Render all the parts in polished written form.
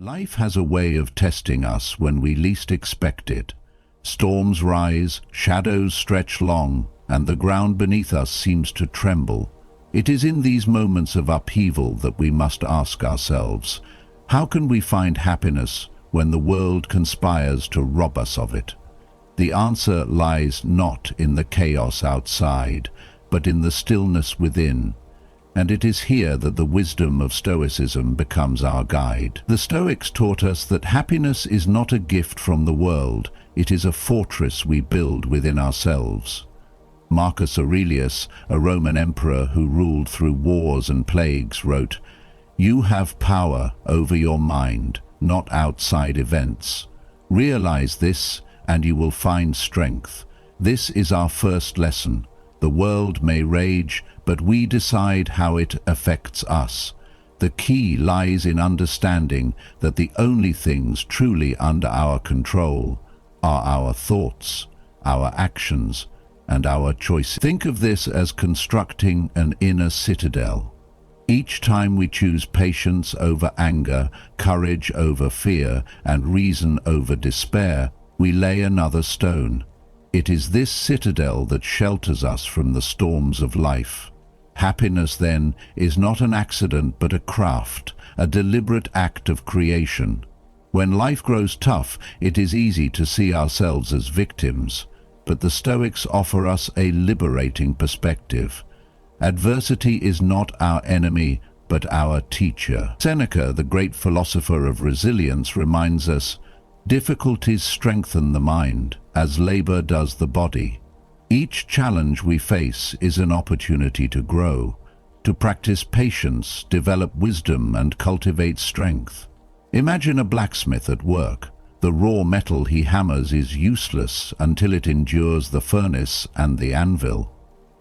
Life has a way of testing us when we least expect it. Storms rise, shadows stretch long, and the ground beneath us seems to tremble. It is in these moments of upheaval that we must ask ourselves, how can we find happiness when the world conspires to rob us of it? The answer lies not in the chaos outside, but in the stillness within. And it is here that the wisdom of Stoicism becomes our guide. The Stoics taught us that happiness is not a gift from the world, it is a fortress we build within ourselves. Marcus Aurelius, a Roman emperor who ruled through wars and plagues, wrote, "You have power over your mind, not outside events. Realize this, and you will find strength." This is our first lesson. The world may rage, but we decide how it affects us. The key lies in understanding that the only things truly under our control are our thoughts, our actions, and our choices. Think of this as constructing an inner citadel. Each time we choose patience over anger, courage over fear, and reason over despair, we lay another stone. It is this citadel that shelters us from the storms of life. Happiness, then, is not an accident but a craft, a deliberate act of creation. When life grows tough, it is easy to see ourselves as victims, but the Stoics offer us a liberating perspective. Adversity is not our enemy, but our teacher. Seneca, the great philosopher of resilience, reminds us, "Difficulties strengthen the mind, as labor does the body." Each challenge we face is an opportunity to grow, to practice patience, develop wisdom, and cultivate strength. Imagine a blacksmith at work. The raw metal he hammers is useless until it endures the furnace and the anvil.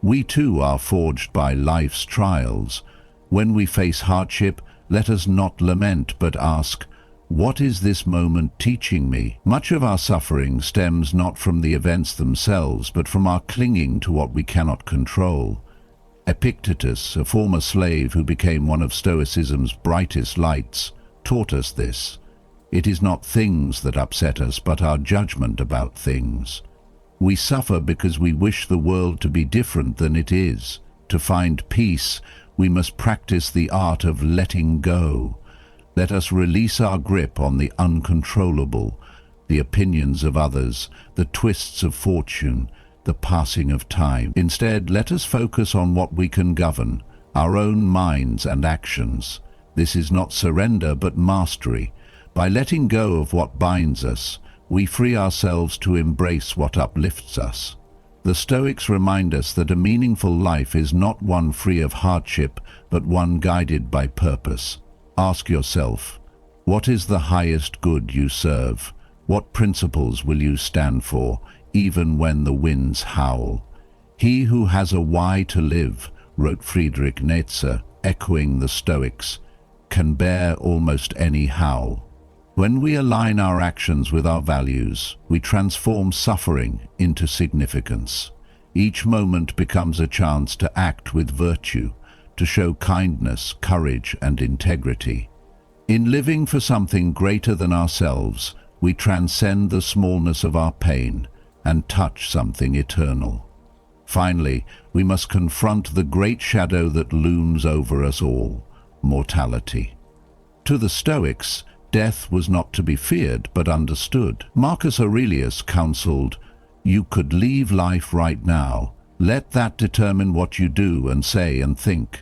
We too are forged by life's trials. When we face hardship, let us not lament but ask, what is this moment teaching me? Much of our suffering stems not from the events themselves, but from our clinging to what we cannot control. Epictetus, a former slave who became one of Stoicism's brightest lights, taught us this. It is not things that upset us, but our judgment about things. We suffer because we wish the world to be different than it is. To find peace, we must practice the art of letting go. Let us release our grip on the uncontrollable, the opinions of others, the twists of fortune, the passing of time. Instead, let us focus on what we can govern, our own minds and actions. This is not surrender, but mastery. By letting go of what binds us, we free ourselves to embrace what uplifts us. The Stoics remind us that a meaningful life is not one free of hardship, but one guided by purpose. Ask yourself, what is the highest good you serve? What principles will you stand for, even when the winds howl? He who has a why to live, wrote Friedrich Nietzsche, echoing the Stoics, can bear almost any howl. When we align our actions with our values, we transform suffering into significance. Each moment becomes a chance to act with virtue, to show kindness, courage, and integrity. In living for something greater than ourselves, we transcend the smallness of our pain and touch something eternal. Finally, we must confront the great shadow that looms over us all, mortality. To the Stoics, death was not to be feared but understood. Marcus Aurelius counseled, "You could leave life right now. Let that determine what you do and say and think.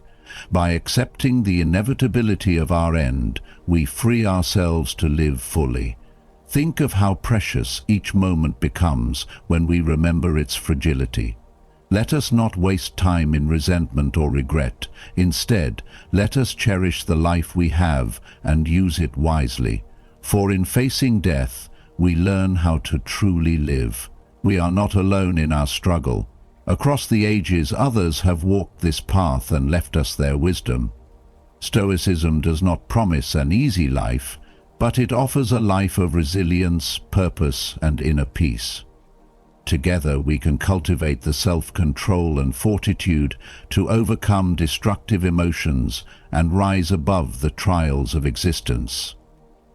By accepting the inevitability of our end, we free ourselves to live fully. Think of how precious each moment becomes when we remember its fragility. Let us not waste time in resentment or regret. Instead, let us cherish the life we have and use it wisely. For in facing death, we learn how to truly live. We are not alone in our struggle. Across the ages, others have walked this path and left us their wisdom. Stoicism does not promise an easy life, but it offers a life of resilience, purpose, and inner peace. Together we can cultivate the self-control and fortitude to overcome destructive emotions and rise above the trials of existence.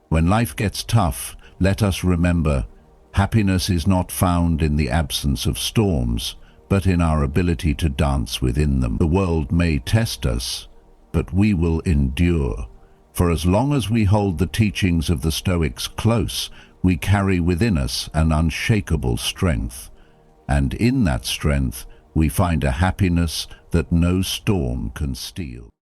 When life gets tough, let us remember, happiness is not found in the absence of storms, but in our ability to dance within them. The world may test us, but we will endure. For as long as we hold the teachings of the Stoics close, we carry within us an unshakable strength. And in that strength, we find a happiness that no storm can steal.